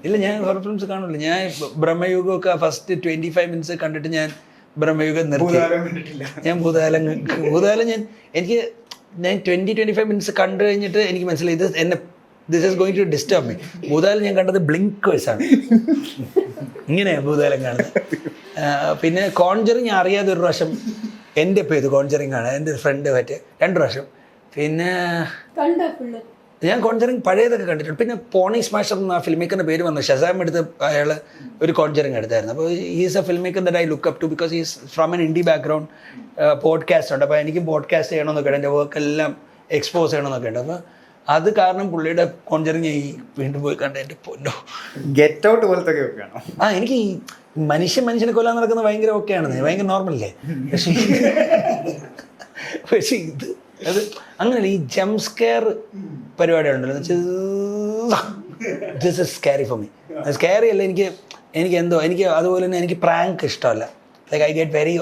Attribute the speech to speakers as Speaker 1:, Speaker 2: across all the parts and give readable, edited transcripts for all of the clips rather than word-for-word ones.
Speaker 1: ഇല്ല, ഞാൻ horror films കാണില്ല. ഞാൻ ബ്രഹ്മയുഗമൊക്കെ ഫസ്റ്റ് 25 മിനിറ്റ്സ് കണ്ടിട്ട് ഞാൻ ബ്രഹ്മയുഗം നിർത്തി. ഞാൻ ഭൂതകാലം ഞാൻ 20-25 മിനിറ്റ്സ് കണ്ടു കഴിഞ്ഞിട്ട് എനിക്ക് മനസ്സിലായി ഇത് എന്നെ this is going to disturb me. ഭൂതകാലം ഞാൻ കണ്ടത് ബ്ലിങ്കേഴ്സാണ്. ഇങ്ങനെയാണ് ഭൂതകാലം കാണുന്നത്. പിന്നെ കോൺജറിങ് അറിയാതെ ഒരു പ്രാവശ്യം എൻ്റെ പേര് കോൺജറിങ് ആണ്, എൻ്റെ ഒരു ഫ്രണ്ട് പറ്റി 2 പ്രാവശ്യം. പിന്നെ ഞാൻ കോൺജറിങ് പഴയതൊക്കെ കണ്ടിട്ടുണ്ട്. പിന്നെ പോണി സ്മാഷർ എന്ന ആ ഫിലിം മേക്കറിൻ്റെ പേര് വന്നു. ഷസാം എടുത്ത് അയാൾ ഒരു കോൺജറിങ് എടുത്തായിരുന്നു. അപ്പോൾ is a film maker that I look up to because is from an indie background. Podcast ഉണ്ട്, അപ്പോൾ എനിക്ക് പോഡ്കാസ്റ്റ് ചെയ്യണമെന്നൊക്കെ ഉണ്ട്, എൻ്റെ വർക്കെല്ലാം എക്സ്പോസ് ചെയ്യണമെന്നൊക്കെ ഉണ്ട്. അപ്പോൾ അത് കാരണം പുള്ളിയുടെ കോൺജറിങ് വീണ്ടും പോയി കണ്ട എൻ്റെ പൊന്നോ.
Speaker 2: ഗെറ്റ് ഔട്ട് പോലത്തെ
Speaker 1: എനിക്ക് ഈ മനുഷ്യനെ കൊല്ലാൻ നടക്കുന്നത് ഭയങ്കര ഓക്കെയാണെന്ന്, ഭയങ്കര നോർമലല്ലേ. പക്ഷേ ഇത് അത് അങ്ങനെയല്ല. ഈ ജംപ് സ്കെയർ പരിപാടികളുണ്ടല്ലോ, this is scary for me. Scary അല്ല, എനിക്ക് എന്തോ എനിക്ക് അതുപോലെ തന്നെ എനിക്ക് പ്രാങ്ക് ഇഷ്ടമല്ല. ലൈക്ക് ഐ ഗെറ്റ് വെരി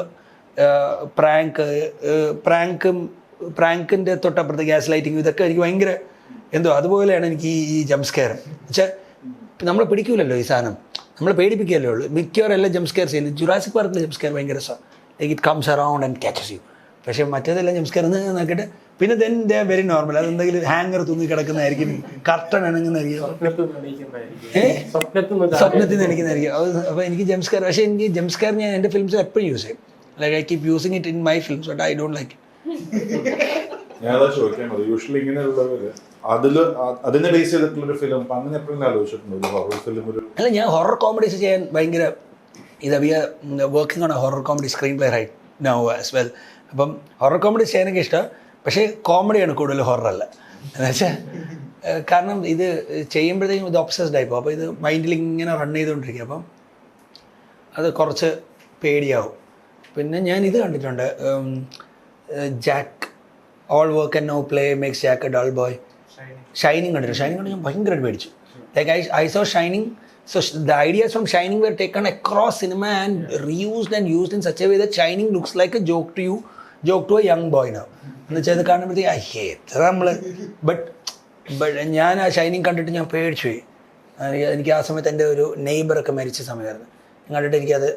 Speaker 1: പ്രാങ്കിൻ്റെ തൊട്ടപ്പുറത്ത് ഗ്യാസ് ലൈറ്റിങ് ഇതൊക്കെ എനിക്ക് ഭയങ്കര എന്തോ അതുപോലെയാണ് എനിക്ക് ഈ ജംപ് സ്കെയർ. വെച്ചാൽ നമ്മളെ പിടിക്കൂലല്ലോ ഈ സാധനം, നമ്മളെ പേടിപ്പിക്കുകയല്ലേ ഉള്ളൂ. മിക്കവരെല്ലാം ജംപ് സ്കെയർ ചെയ്യുന്നത്. ജുറാസിക് പാർക്കിൽ ജംപ് സ്കെയർ ഭയങ്കര രസമാണ്. Like it comes around and catches you. പക്ഷേ മറ്റേതെല്ലാം ജംപ് സ്കെയർ നോക്കിയിട്ട് പിന്നെ then they are very normal. അതെന്തെങ്കിലും ഹാങ്ങർ തൂങ്ങി കിടക്കുന്നതായിരിക്കും, കർട്ടൺ അണങ്ങുന്നതായിരിക്കും, സ്വപ്നത്തിൽ നിന്ന് എനിക്കുന്നതായിരിക്കും. അപ്പോൾ എനിക്ക് ജംപ് സ്കെയർ, പക്ഷേ എനിക്ക് ജംപ് സ്കെയർ ഞാൻ എൻ്റെ ഫിലിംസിൽ എപ്പോഴും യൂസ് ചെയ്യും. Like I keep using it in my films but I don't like it.
Speaker 3: ഞാനതാ ചോദിക്കാൻ മതി. യൂഷ്വലി ഇങ്ങനെയുള്ളവര് അതിനെ ബേസ് ചെയ്തിട്ടുള്ളൊരു ഫിലിം അങ്ങനെ എപ്പോഴും ആലോചിച്ചിട്ടുണ്ടോ ഹൊറർ ഫിലിം?
Speaker 1: അല്ല, ഞാൻ ഹൊറർ കോമഡീസ് ചെയ്യാൻ ഭയങ്കര we are working on a horror comedy screenplay right now as well. അപ്പം ഹൊറർ കോമഡി ചെയ്യാനൊക്കെ ഇഷ്ടമാണ്, പക്ഷേ കോമഡിയാണ് കൂടുതൽ, ഹൊററല്ല. എന്നുവെച്ചാൽ കാരണം ഇത് ചെയ്യുമ്പോഴത്തേക്കും ഇത് ഒബ്സസ്ഡ് ആയിപ്പോൾ. അപ്പോൾ ഇത് മൈൻഡിൽ ഇങ്ങനെ റൺ ചെയ്തുകൊണ്ടിരിക്കുക, അപ്പം അത് കുറച്ച് പേടിയാവും. പിന്നെ ഞാൻ ഇത് കണ്ടിട്ടുണ്ട്, Jack all work and no play makes Jack a dull boy. Shining കണ്ടിട്ടുണ്ട്. ഷൈനിങ് കണ്ട് ഞാൻ ഭയങ്കരമായിട്ട് പേടിച്ചു. Like I saw Shining. So the ideas from Shining were taken across cinema and reused and used in such a way that Shining looks like a joke to a young boy now. എന്നുവെച്ചാൽ അത് കാണുമ്പോഴത്തേക്ക് I hate നമ്മൾ. But ഞാൻ ആ shining കണ്ടിട്ട് ഞാൻ പേടിച്ചു പോയി. എനിക്ക് ആ സമയത്ത് എൻ്റെ ഒരു നെയ്ബറൊക്കെ മരിച്ച സമയമായിരുന്നു. കണ്ടിട്ട് എനിക്കത്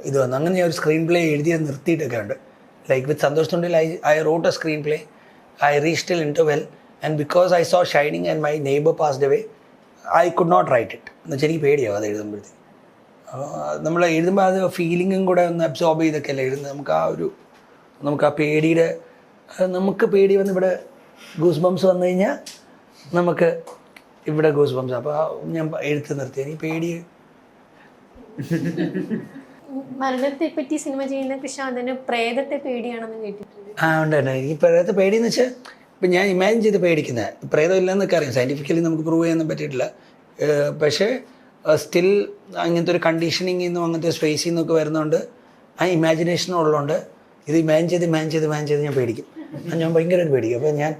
Speaker 1: ഇത് വന്നു. അങ്ങനെ ഞാൻ ഒരു സ്ക്രീൻ പ്ലേ എഴുതിയത് നിർത്തിയിട്ടൊക്കെ ഉണ്ട്. Like with Santhosh Thundiyil I wrote a screenplay, I reached till interval and because I saw shining and my neighbour passed away I could not write it. എന്നുവെച്ചാൽ എനിക്ക് പേടിയാവും അത് എഴുതുമ്പോഴത്തേക്ക്. നമ്മൾ എഴുതുമ്പോൾ അത് ഫീലിങ്ങും കൂടെ ഒന്ന് അബ്സോർബ് ചെയ്തൊക്കെ അല്ലേ എഴുതുന്നത്. നമുക്ക് ആ പേടിയുടെ നമുക്ക് പേടി വന്ന് ഇവിടെ ഗൂസ് ബംസ് വന്നു കഴിഞ്ഞാൽ നമുക്ക് ഇവിടെ ഗൂസ് ബംസ്. അപ്പോൾ ഞാൻ എഴുത്ത് നിർത്തി. എനിക്ക് പേടി.
Speaker 4: മരണത്തെ പറ്റി സിനിമ ചെയ്യുന്ന കൃഷ്ണാന്തന് പ്രേതത്തെ പേടിയാണെന്ന് കേട്ടിട്ടുണ്ട്.
Speaker 1: ഉണ്ട്. എനിക്ക് പ്രേതത്തെ പേടിയെന്ന് വെച്ചാൽ ഇപ്പം ഞാൻ ഇമാജിൻ ചെയ്ത് പേടിക്കുന്നത്. പ്രേതം ഇല്ലെന്നൊക്കെ അറിയാം, സയൻറ്റിഫിക്കലി നമുക്ക് പ്രൂവ് ചെയ്യാനൊന്നും പറ്റിയിട്ടില്ല. പക്ഷേ സ്റ്റിൽ അങ്ങനത്തെ ഒരു കണ്ടീഷനിങ്ങിൽ നിന്നും അങ്ങനത്തെ സ്പേസിൽ നിന്നൊക്കെ വരുന്നതുകൊണ്ട് ആ ഇമാജിനേഷൻ ഉള്ളതുകൊണ്ട് ഇത് ഇമാജിൻ ചെയ്ത് ഞാൻ പേടിക്കും. ഞാൻ ഭയങ്കരമായിട്ട് പേടിക്കും. അപ്പോൾ ഞാൻ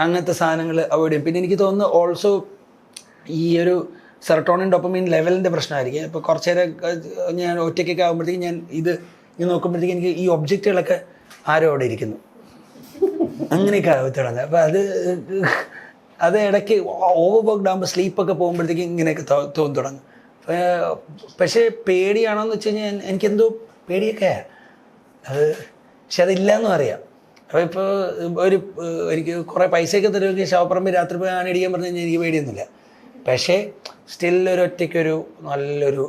Speaker 1: അങ്ങനത്തെ സാധനങ്ങൾ അവോയ്ഡ് ചെയ്യും. പിന്നെ എനിക്ക് തോന്നുന്നു ഓൾസോ ഈ ഒരു സെറട്ടോണിൻ ഡോപ്പമൈൻ ലെവലിൻ്റെ പ്രശ്നമായിരിക്കും. ഇപ്പോൾ കുറച്ച് നേരം ഞാൻ ഒറ്റയ്ക്കൊക്കെ ആകുമ്പോഴത്തേക്കും ഞാൻ ഇത് നോക്കുമ്പോഴത്തേക്കും എനിക്ക് ഈ ഒബ്ജക്റ്റുകളൊക്കെ ആരോ അവിടെ ഇരിക്കുന്നു അങ്ങനെയൊക്കെ ആവത്തുള്ളത്. അപ്പോൾ അത് ഇടയ്ക്ക് ഓവർ വർക്ക്ഡ് ആകുമ്പോൾ സ്ലീപ്പൊക്കെ പോകുമ്പോഴത്തേക്കും ഇങ്ങനെയൊക്കെ തോന്നി തുടങ്ങും. പക്ഷേ പേടിയാണോയെന്ന് വെച്ച് കഴിഞ്ഞാൽ എനിക്കെന്തോ പേടിയൊക്കെ അത്, പക്ഷെ അതില്ലയെന്നും അറിയാം. അപ്പോൾ ഇപ്പോൾ എനിക്ക് കുറേ പൈസയൊക്കെ തരുമെങ്കിൽ ശവപ്പറമ്പിൽ രാത്രി പോയി ആണിടിക്കാൻ പറഞ്ഞു കഴിഞ്ഞാൽ എനിക്ക് പേടിയൊന്നുമില്ല. പക്ഷേ സ്റ്റിൽ ഒറ്റയ്ക്കൊരു നല്ലൊരു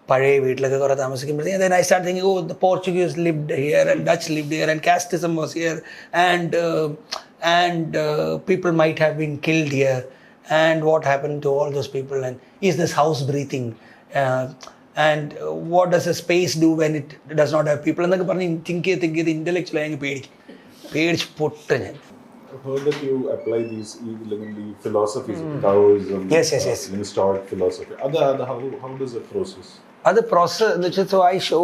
Speaker 1: പഴയ വീട്ടിലൊക്കെ കുറേ താമസിക്കുമ്പോഴത്തേക്കും then I start thinking, oh, the Portuguese lived here and Dutch lived here and casteism was here and people might have been killed here and what happened to all those people and is this house breathing and what does a space do when it does not have people എന്നൊക്കെ പറഞ്ഞ് think ചെയ്ത് ഇൻ്റലക്ച്വലായി അങ്ങ് പേടിച്ച് പൊട്ട് ഞാൻ.
Speaker 3: I've heard that you apply these philosophies, Taoism,
Speaker 1: yes.
Speaker 3: Stoic philosophy. How does it process?
Speaker 1: അത് process എന്ന് വെച്ചാൽ so I show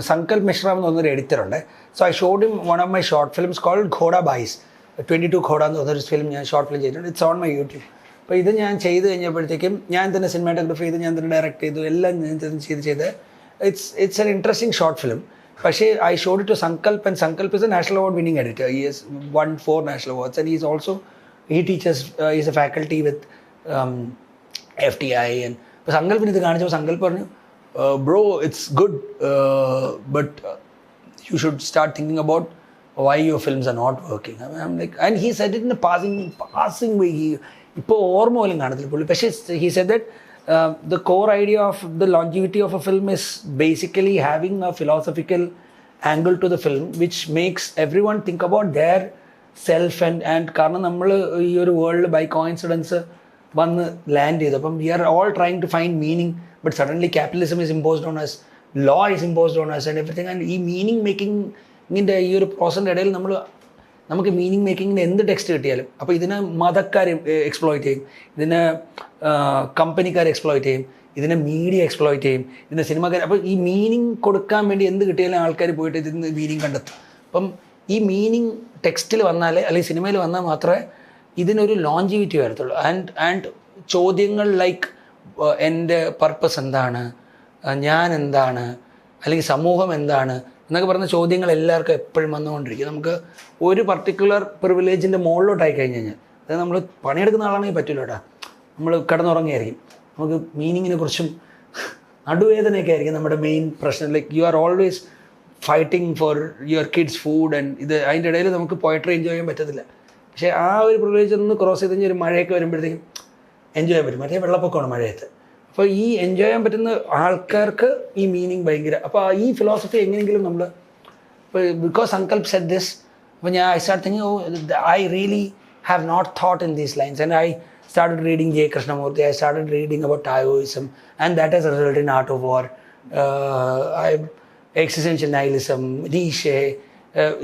Speaker 1: Sankalp Mishra എന്ന് പറഞ്ഞൊരു എഡിറ്ററുണ്ട്. So I showed him one of my short films called Ghoda boys. 22 Ghoda എന്ന് പറഞ്ഞൊരു ഫിലിം ഞാൻ short film ചെയ്തിട്ടുണ്ട്. It's on my YouTube. അപ്പോൾ ഇത് ഞാൻ ചെയ്ത് കഴിഞ്ഞപ്പോഴത്തേക്കും ഞാൻ തന്നെ സിനിമാറ്റോഗ്രഫി ചെയ്ത് ഞാൻ തന്നെ ഡയറക്റ്റ് ചെയ്തു, എല്ലാം ഞാൻ തന്നെ ചെയ്ത് it's an interesting short film. പക്ഷേ I showed it to Sankalp and Sankalp is a national award winning editor. He has won 4 national awards and he teaches, he is a faculty with FTI and അപ്പോൾ സങ്കല്പിന് ഇത് കാണിച്ചപ്പോൾ സങ്കല്പ് പറഞ്ഞു bro it's good but you should start thinking about why your films are not working. I'm like, and he said it in a passing way. ഇപ്പോൾ ഓർമ്മ പോലും കാണത്തില്ല പുള്ളി. പക്ഷേ he said that the core idea of the longevity of a film is basically having a philosophical angle to the film which makes everyone think about their self and കാരണം നമ്മൾ ഈ ഒരു വേൾഡ് ബൈ കോയിൻസിഡൻസ് വന്ന് land ചെയ്തു. അപ്പം we are all trying to find meaning but suddenly capitalism is imposed on us, law is imposed on us and everything. And ഈ meaning മേക്കിങ്ങിൻ്റെ ഈ ഒരു പ്രോസസ്സിൻ്റെ ഇടയിൽ നമുക്ക് മീനിങ് മേക്കിങ്ങിന് എന്ത് ടെക്സ്റ്റ് കിട്ടിയാലും അപ്പോൾ ഇതിനെ മതക്കാർ എക്സ്പ്ലോയിറ്റ് ചെയ്യും, ഇതിനെ കമ്പനിക്കാർ എക്സ്പ്ലോയിറ്റ് ചെയ്യും, ഇതിനെ മീഡിയ എക്സ്പ്ലോയിറ്റ് ചെയ്യും, ഇതിനെ സിനിമക്കാർ. അപ്പോൾ ഈ മീനിങ് കൊടുക്കാൻ വേണ്ടി എന്ത് കിട്ടിയാലും ആൾക്കാർ പോയിട്ട് ഇതിന് മീനിങ് കണ്ടെത്തും. അപ്പം ഈ മീനിങ് ടെക്സ്റ്റിൽ വന്നാലേ അല്ലെങ്കിൽ സിനിമയിൽ വന്നാൽ മാത്രമേ ഇതിനൊരു ലോഞ്ചിവിറ്റി വരത്തുള്ളൂ. ആൻഡ് ചോദ്യങ്ങൾ ലൈക്ക് എൻ്റെ പർപ്പസ് എന്താണ്, ഞാൻ എന്താണ്, അല്ലെങ്കിൽ സമൂഹം എന്താണ് എന്നൊക്കെ പറഞ്ഞ ചോദ്യങ്ങൾ എല്ലാവർക്കും എപ്പോഴും വന്നുകൊണ്ടിരിക്കും. നമുക്ക് ഒരു പർട്ടിക്കുലർ പ്രിവിലേജിൻ്റെ മുകളിലോട്ടായി കഴിഞ്ഞ് കഴിഞ്ഞാൽ, അതായത് നമ്മൾ പണിയെടുക്കുന്ന ആളാണെങ്കിൽ പറ്റില്ല കേട്ടോ, നമ്മൾ കിടന്നുറങ്ങിയായിരിക്കും, നമുക്ക് മീനിങ്ങിനെ കുറിച്ചും നടുവേദനയൊക്കെ ആയിരിക്കും നമ്മുടെ മെയിൻ പ്രശ്നം. Like you are always fighting for your kids food and ഇത് അതിൻ്റെ ഇടയിൽ നമുക്ക് പോയട്രി എൻജോയ് ചെയ്യാൻ പറ്റത്തില്ല. പക്ഷേ ആ ഒരു പ്രിവിലേജ് ഒന്ന് ക്രോസ് ചെയ്ത് കഴിഞ്ഞാൽ ഒരു മഴയൊക്കെ വരുമ്പോഴത്തേക്കും എൻജോയ് ചെയ്യാൻ പറ്റും. മറ്റേ വെള്ളപ്പൊക്കമാണ് മഴയത്ത്. അപ്പോൾ ഈ എൻജോയ് ചെയ്യാൻ പറ്റുന്ന ആൾക്കാർക്ക് ഈ മീനിങ് ഭയങ്കര. അപ്പോൾ ഈ ഫിലോസഫി എങ്ങനെയെങ്കിലും നമ്മൾ ഇപ്പോൾ ബിക്കോസ് സങ്കൽപ് സെഡ് ദിസ്, അപ്പോൾ ഞാൻ I start thinking I really have not thought in these lines and I started reading J. Krishnamurti, I started reading about Taoism and that has resulted in Art of War, existential nihilism, Nietzsche.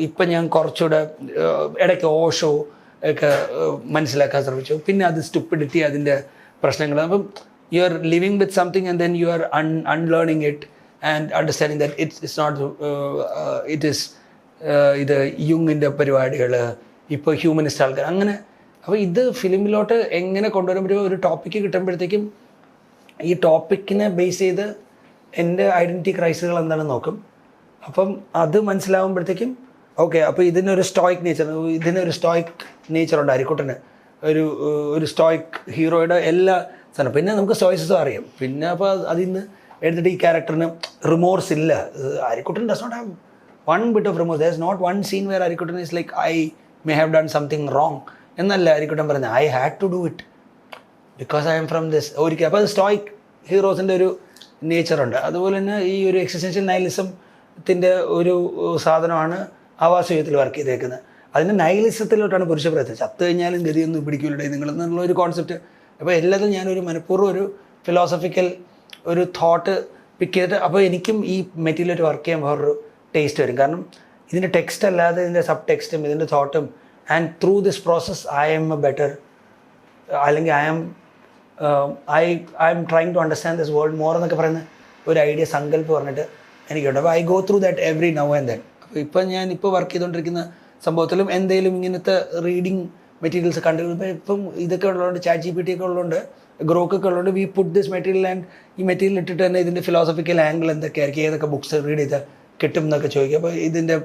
Speaker 1: ഇപ്പം ഞാൻ കുറച്ചുകൂടെ ഇടയ്ക്ക് ഓഷോ ഒക്കെ മനസ്സിലാക്കാൻ ശ്രമിച്ചു. പിന്നെ അത് stupidity, അതിൻ്റെ പ്രശ്നങ്ങൾ. അപ്പം you are living with something and then you are unlearning it and understanding that it's not it is ഇത് യുങ്ങിൻ്റെ പരിപാടികൾ, ഇപ്പോൾ ഹ്യൂമനിസ്റ്റ് ആൾക്കാർ അങ്ങനെ. അപ്പോൾ ഇത് ഫിലിമിലോട്ട് എങ്ങനെ കൊണ്ടുവരുമ്പോൾ ഒരു ടോപ്പിക്ക് കിട്ടുമ്പോഴത്തേക്കും ഈ ടോപ്പിക്കിനെ ബേസ് ചെയ്ത് എൻ്റെ ഐഡൻറ്റിറ്റി ക്രൈസുകൾ എന്താണെന്ന് നോക്കും. അപ്പം അത് മനസ്സിലാവുമ്പോഴത്തേക്കും ഓക്കെ, അപ്പോൾ ഇതിനൊരു സ്റ്റോയിക് നേച്ചറുണ്ട് അരിക്കുട്ടന്, ഒരു സ്റ്റോയിക് ഹീറോയുടെ എല്ലാ സാധനം. പിന്നെ നമുക്ക് സ്റ്റോയിസിസും അറിയാം. പിന്നെ അപ്പോൾ അതിൽ നിന്ന് എടുത്തിട്ട് ഈ ക്യാരക്ടറിന് റിമോർസ് ഇല്ല. Arikuttan does not have one bit of remorse. There is not one scene where Arikuttan is like I may have done something wrong എന്നല്ല അരിക്കുട്ടൻ പറയുന്നത്. I had to do it because I am from this ഒരിക്കൽ. അപ്പോൾ അത് stoic ഹീറോസിൻ്റെ ഒരു നേച്ചറുണ്ട്. അതുപോലെ തന്നെ ഈ ഒരു എക്സിസ്റ്റൻഷ്യൽ നൈലിസത്തിൻ്റെ ഒരു സാധനമാണ് ആവാസ് യുഗത്തിൽ വർക്ക് ചെയ്തേക്കുന്നത്. അതിൻ്റെ നൈലിസത്തിലോട്ടാണ് പുരുഷപ്രയത്നം. ചത്തു കഴിഞ്ഞാലും ഗതിയൊന്നും പിടിക്കൂലേ നിങ്ങളെന്നുള്ള ഒരു കോൺസെപ്റ്റ്. അപ്പോൾ എല്ലാത്തിലും ഞാനൊരു മനഃപൂർവ്വം ഒരു ഫിലോസഫിക്കൽ ഒരു തോട്ട് പിക്ക് ചെയ്തിട്ട് അപ്പോൾ എനിക്കും ഈ മെറ്റീരിയൽ വർക്ക് ചെയ്യാൻ വേറൊരു ടേസ്റ്റ് വരും. കാരണം ഇതിൻ്റെ ടെക്സ്റ്റ് അല്ലാതെ ഇതിൻ്റെ സബ് ടെക്സ്റ്റും ഇതിൻ്റെ തോട്ടും and through this process I am a better, അല്ലെങ്കിൽ I am trying to understand this world more എന്നൊക്കെ പറയുന്ന ഒരു ഐഡിയ സങ്കല്പ് പറഞ്ഞിട്ട് എനിക്കുണ്ട്. അപ്പോൾ I go through that every now and then. അപ്പോൾ ഇപ്പം ഞാനിപ്പോൾ വർക്ക് ചെയ്തുകൊണ്ടിരിക്കുന്ന സംഭവത്തിലും എന്തെങ്കിലും ഇങ്ങനത്തെ റീഡിങ് മെറ്റീരിയൽസ് കണ്ടുപിടിക്കുമ്പോൾ ഇപ്പം ഇതൊക്കെ ഉള്ളതുകൊണ്ട് ChatGPT ഒക്കെ ഉള്ളതുകൊണ്ട് ഗ്രോക്കൊക്കെ ഉള്ളതുകൊണ്ട് we put this material and ഈ മെറ്റീരിയൽ ഇട്ടിട്ട് തന്നെ ഇതിൻ്റെ ഫിലോസഫിക്കൽ ആംഗിൾ എന്തൊക്കെയായിരിക്കും, ഏതൊക്കെ ബുക്സ് റീഡ് ചെയ്താൽ കിട്ടും എന്നൊക്കെ ചോദിക്കും. അപ്പോൾ ഇതിൻ്റെ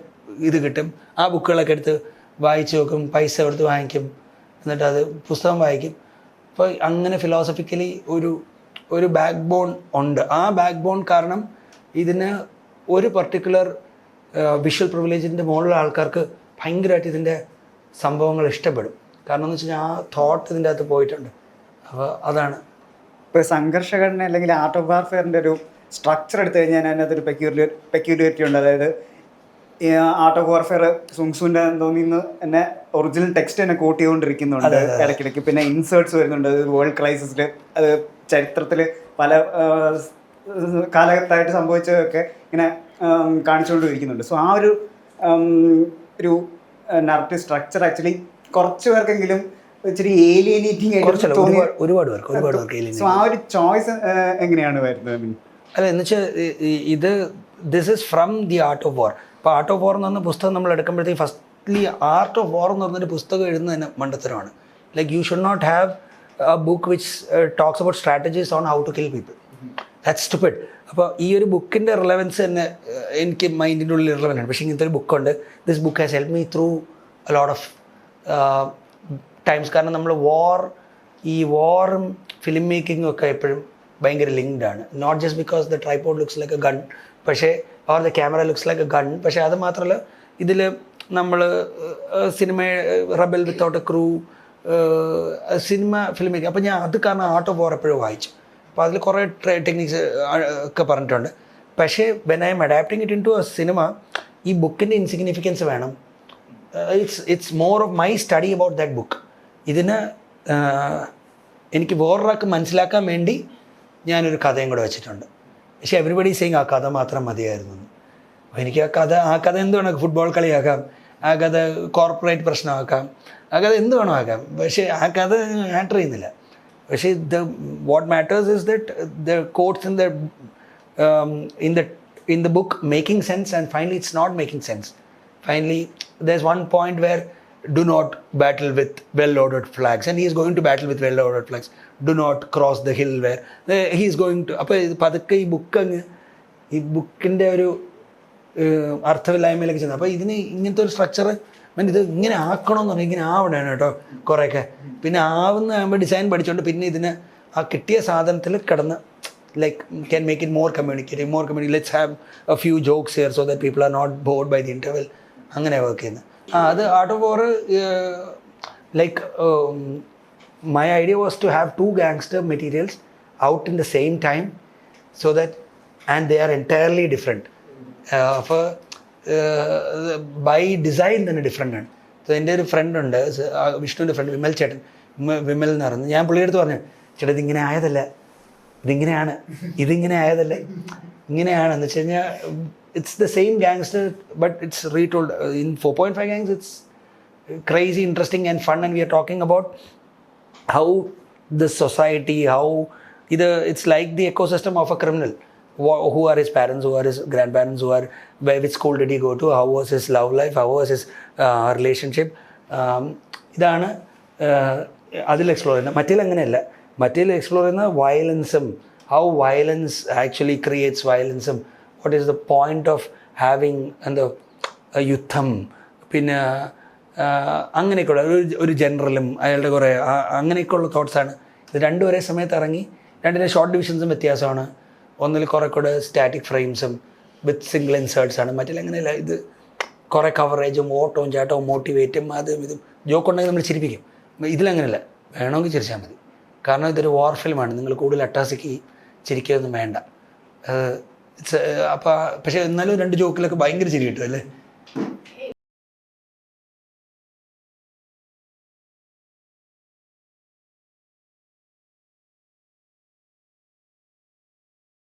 Speaker 1: ഇത് കിട്ടും. ആ ബുക്കുകളൊക്കെ എടുത്ത് വായിച്ച് നോക്കും, പൈസ കൊടുത്ത് വാങ്ങിക്കും, എന്നിട്ട് അത് പുസ്തകം വായിക്കും. അപ്പോൾ അങ്ങനെ ഫിലോസഫിക്കലി ഒരു ബാക്ക് ബോൺ ഉണ്ട്. ആ ബാക്ക് ബോൺ കാരണം ഇതിന് ഒരു പർട്ടിക്കുലർ വിഷ്വൽ പ്രിവിലേജിൻ്റെ മുകളിലുള്ള ആൾക്കാർക്ക് ഭയങ്കരമായിട്ട് ഇതിൻ്റെ സംഭവങ്ങൾ ഇഷ്ടപ്പെടും. കാരണം എന്ന് വെച്ച് കഴിഞ്ഞാൽ ആ തോട്ട് ഇതിൻ്റെ അകത്ത് പോയിട്ടുണ്ട്. അപ്പോൾ അതാണ്
Speaker 2: ഇപ്പോൾ സംഘർഷഘടന അല്ലെങ്കിൽ ആർട്ട് ഓഫ് വാർഫെയറിൻ്റെ ഒരു സ്ട്രക്ചർ എടുത്തു കഴിഞ്ഞാൽ അതിനകത്തൊരു പെക്യൂരിറ്റി ഉണ്ട്. അതായത് ആർട്ട് ഓഫ് വാർഫെയർ സുങ്സുവിൻ്റെ തോന്നിന്ന് എന്നെ ഒറിജിനൽ ടെക്സ്റ്റ് തന്നെ കോട്ട് ചെയ്തുകൊണ്ടിരിക്കുന്നുണ്ട് ഇടയ്ക്കിടയ്ക്ക്. പിന്നെ ഇൻസേർട്സ് വരുന്നുണ്ട്. വേൾഡ് ക്രൈസിസിൽ അത് ചരിത്രത്തിൽ പല കാലഘട്ടമായിട്ട് സംഭവിച്ചതൊക്കെ ഇങ്ങനെ കാണിച്ചുകൊണ്ടിരിക്കുന്നുണ്ട്. സോ ആ ഒരു നറേറ്റീവ് സ്ട്രക്ചർ ആക്ച്വലി കുറച്ച് പേർക്കെങ്കിലും ഇച്ചിരി ഏലിയനേറ്റിംഗ് ആയിട്ട് തോന്നി
Speaker 1: ഒരുപാട് പേർക്ക്.
Speaker 2: സോ ആ ഒരു ചോയ്സ് എങ്ങനെയാണ് വരുന്നത്?
Speaker 1: അല്ല എന്ന് വെച്ചാൽ this is from the art of war. ഇപ്പോൾ ആർട്ട് ഓഫ് വാർ എന്ന് പറഞ്ഞ പുസ്തകം നമ്മൾ എടുക്കുമ്പോഴത്തേക്ക് ഫസ്റ്റ്ലി ആർട്ട് ഓഫ് വാർ എന്ന് പറഞ്ഞൊരു പുസ്തകം എഴുതുന്നത് തന്നെ മണ്ടത്തരമാണ്. Like you should not have a book which talks about strategies on how to kill people. That's stupid. അപ്പോൾ ഈ ഒരു ബുക്കിൻ്റെ റിലവൻസ് തന്നെ എനിക്ക് മൈൻഡിൻ്റെ ഉള്ളിൽ റിലവൻ്റ് ആണ്. പക്ഷേ ഇങ്ങനത്തെ ഒരു ബുക്കുണ്ട്. This book has help me through a lot of times. കാരണം നമ്മൾ വാറും ഫിലിം മേക്കിങ്ങും ഒക്കെ എപ്പോഴും ഭയങ്കര ലിങ്ക്ഡ് ആണ്. Not just because the tripod looks like a gun, പക്ഷേ or the camera looks like a gun. പക്ഷേ അത് മാത്രമല്ല, ഇതിൽ നമ്മൾ cinema rebel without a crew, cinema film making. അപ്പോൾ ഞാൻ അത് കാരണം ആർട്ട് ഓഫ് വാർ എപ്പോഴും വായിച്ചു. അപ്പോൾ അതിൽ കുറേ ടെക്നിക്സ് ഒക്കെ പറഞ്ഞിട്ടുണ്ട്. പക്ഷേ when I'm adapting it into a cinema, ഈ ബുക്കിൻ്റെ ഇൻസിഗ്നിഫിക്കൻസ് വേണം. It's more of my study about that book. ഇതിന് എനിക്ക് വേറൊരാൾക്ക് മനസ്സിലാക്കാൻ വേണ്ടി ഞാനൊരു കഥയും കൂടെ വെച്ചിട്ടുണ്ട്. പക്ഷേ എവറിബഡി സെയിങ് ആ കഥ മാത്രം മതിയായിരുന്നു. അപ്പോൾ എനിക്ക് ആ കഥ എന്ത് വേണം, ഫുട്ബോൾ കളിയാക്കാം, ആ കഥ കോർപ്പറേറ്റ് പ്രശ്നമാക്കാം, ആ കഥ എന്ത് വേണം ആക്കാം. പക്ഷേ ആ കഥ മാറ്റർ ചെയ്യുന്നില്ല. പക്ഷേ what matters is that the quotes in the book making sense, and finally it's not making sense. Finally there's one point where do not battle with well-loaded flags, and he is going to battle with well-loaded flags. Do not cross the hill where he is going to. അപ്പോൾ പതുക്കെ ഈ ബുക്കിൻ്റെ ഒരു അർത്ഥമില്ലായ്മയിലേക്ക് ചെന്നു. അപ്പോൾ ഇതിന് ഇങ്ങനത്തെ ഒരു സ്ട്രക്ചർ ഇത് ഇങ്ങനെ ആക്കണമെന്ന് പറഞ്ഞാൽ ഇങ്ങനെ ആവണേണ് കേട്ടോ കുറേയൊക്കെ. പിന്നെ ആവുമ്പോൾ ഡിസൈൻ പഠിച്ചുകൊണ്ട് പിന്നെ ഇതിന് ആ കിട്ടിയ സാധനത്തിൽ കിടന്ന് like can make it more communicative. Let's have a few jokes here so that people are not bored by the interval. അങ്ങനെ വർക്ക് ചെയ്യുന്നത്. അത് art of war like my idea was to have two gangster materials out in the same time so that, and they are entirely different. അപ്പോൾ by design തന്നെ different ആണ്. So എൻ്റെ ഒരു front ഉണ്ട്, വിഷ്ണുവിൻ്റെ ഫ്രണ്ട് വിമൽ ചേട്ടൻ, വിമൽ എന്ന് പറയുന്നത്. ഞാൻ പുള്ളിയെടുത്ത് പറഞ്ഞു, ചേട്ടാ ഇതിങ്ങനെ ആയതല്ല, ഇതിങ്ങനെ ആയതല്ലേ, ഇങ്ങനെയാണെന്ന് വെച്ച് കഴിഞ്ഞാൽ it's the same gangster but it's retold in 4.5 gangs. It's crazy interesting and fun, and we are talking about how the society, how it's like the ecosystem of a criminal. Who are his parents, who are his grandparents, which school did he go to, how was his love life, how was his relationship. ഇതാണ് അതിൽ explore ചെയ്യുന്നത്. മറ്റേൽ അങ്ങനെയല്ല. മറ്റേൽ explore ചെയ്യുന്ന വയലൻസും, how violence actually creates വയലൻസും, what is the point of having എന്താ യുദ്ധം, പിന്നെ അങ്ങനെയൊക്കെയുള്ള ഒരു ജനറലും അയാളുടെ കുറേ അങ്ങനെയൊക്കെയുള്ള തോട്ട്സാണ്. ഇത് രണ്ടും ഒരേ സമയത്ത് ഇറങ്ങി. രണ്ടിൻ്റെ ഷോർട്ട് ഡിവിഷൻസും വ്യത്യാസമാണ്. ഒന്നിൽ കുറേ കൂടെ സ്റ്റാറ്റിക് ഫ്രെയിംസും വിത്ത് സിംഗിൾ ഇൻസേർട്സാണ്. മറ്റേ അങ്ങനെയല്ല. ഇത് കുറേ കവറേജും ഓട്ടവും ചാട്ടവും മോട്ടിവേറ്റും അതും ഇതും ജോക്ക് ഉണ്ടെങ്കിൽ നമ്മൾ ചിരിപ്പിക്കും. ഇതിലങ്ങനെയല്ല, വേണമെങ്കിൽ ചിരിച്ചാൽ മതി. കാരണം ഇതൊരു വാർ ഫിലിമാണ്. നിങ്ങൾ കൂടുതൽ അട്ടാസിക്ക് ചിരിക്കുകയൊന്നും വേണ്ട. അപ്പോൾ പക്ഷേ എന്നാലും രണ്ട് ജോക്കിലൊക്കെ ഭയങ്കര ചിരി കിട്ടും അല്ലേ.